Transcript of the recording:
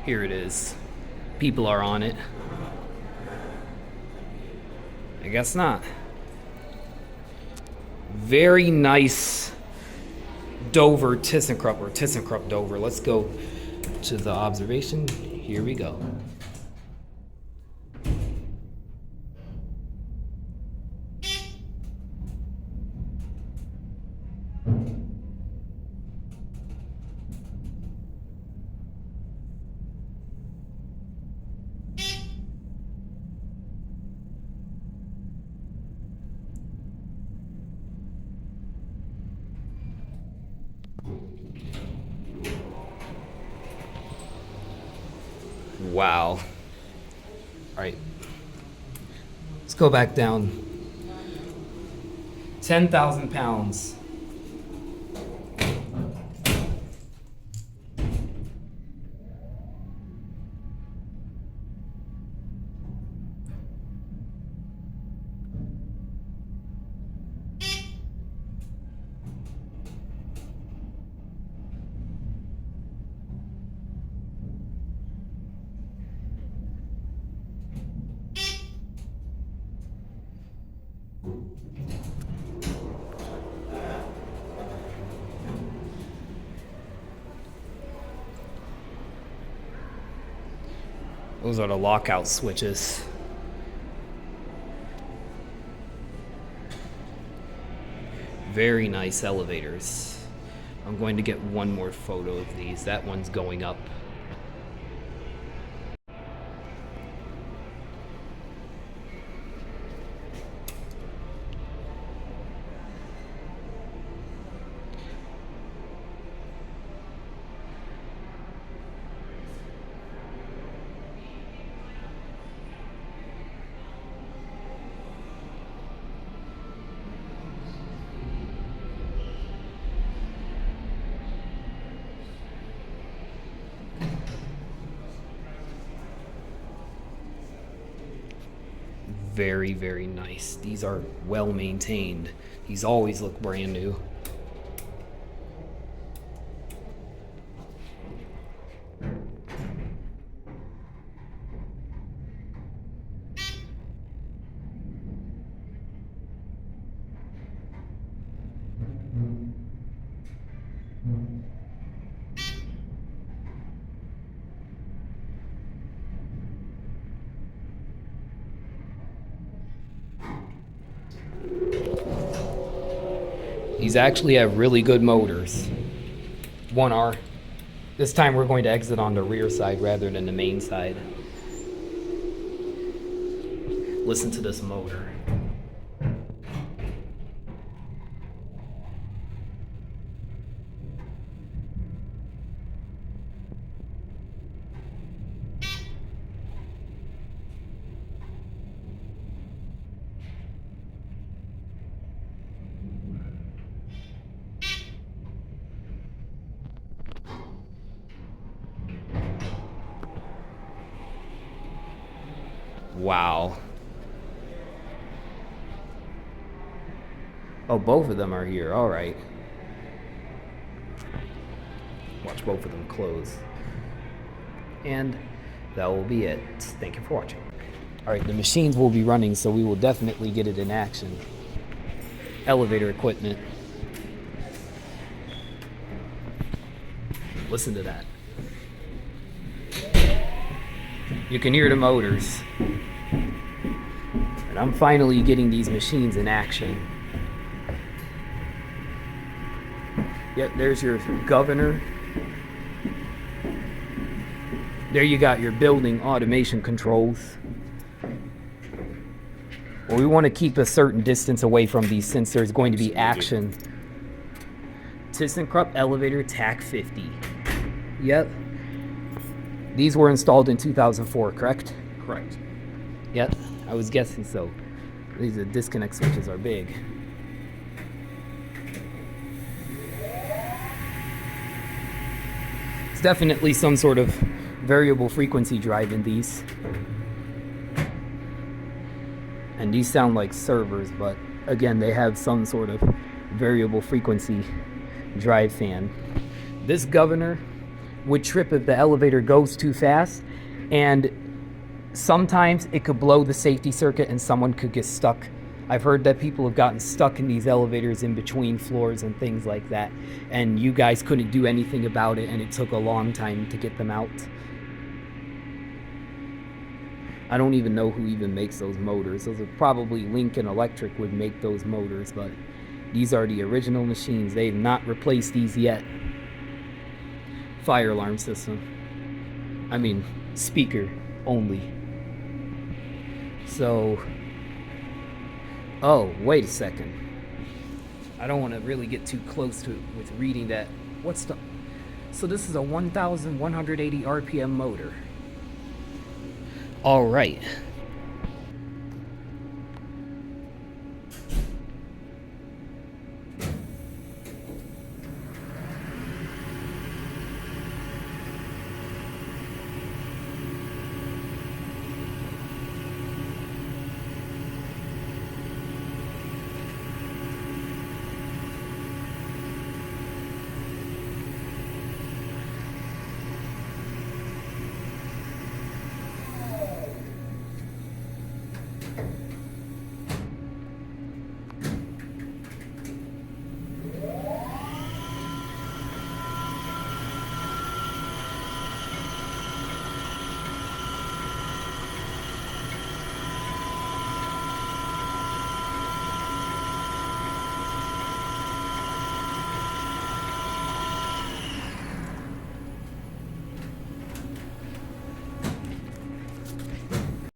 Here it is. People are on it. I guess not. Very nice Dover Thyssenkrupp, or Thyssenkrupp Dover. Let's go to the observation. Here we go. Wow. All right. Let's go back down. 10,000 pounds. Those are the lockout switches. Very nice elevators. I'm going to get one more photo of these. That one's going up. Very, very nice. These are well maintained. These always look brand new. These actually have really good motors. 1R. This time we're going to exit on the rear side rather than the main side. Listen to this motor. Wow. Oh, both of them are here. All right. Watch both of them close. And that will be it. Thank you for watching. All right, the machines will be running, so we will definitely get it in action. Elevator equipment. Listen to that. You can hear the motors. And I'm finally getting these machines in action. Yep, there's your governor. There you got your building automation controls. Well, we want to keep a certain distance away from these since there's going to be action. Thyssenkrupp Elevator TAC50. Yep. These were installed in 2004, correct? Correct. Yep, I was guessing so. These disconnect switches are big. It's definitely some sort of variable frequency drive in these. And these sound like servers, but again, they have some sort of variable frequency drive fan. This governor would trip if the elevator goes too fast, and sometimes it could blow the safety circuit and someone could get stuck. I've heard that people have gotten stuck in these elevators in between floors and things like that, and you guys couldn't do anything about it, and it took a long time to get them out. I don't even know who even makes those motors. Those are probably Lincoln Electric would make those motors, but these are the original machines. They've not replaced these yet. Fire alarm system. I mean, speaker only. So, oh, wait a second. I don't want to really get too close to it with reading that. What's the... So this is a 1,180 RPM motor. All right.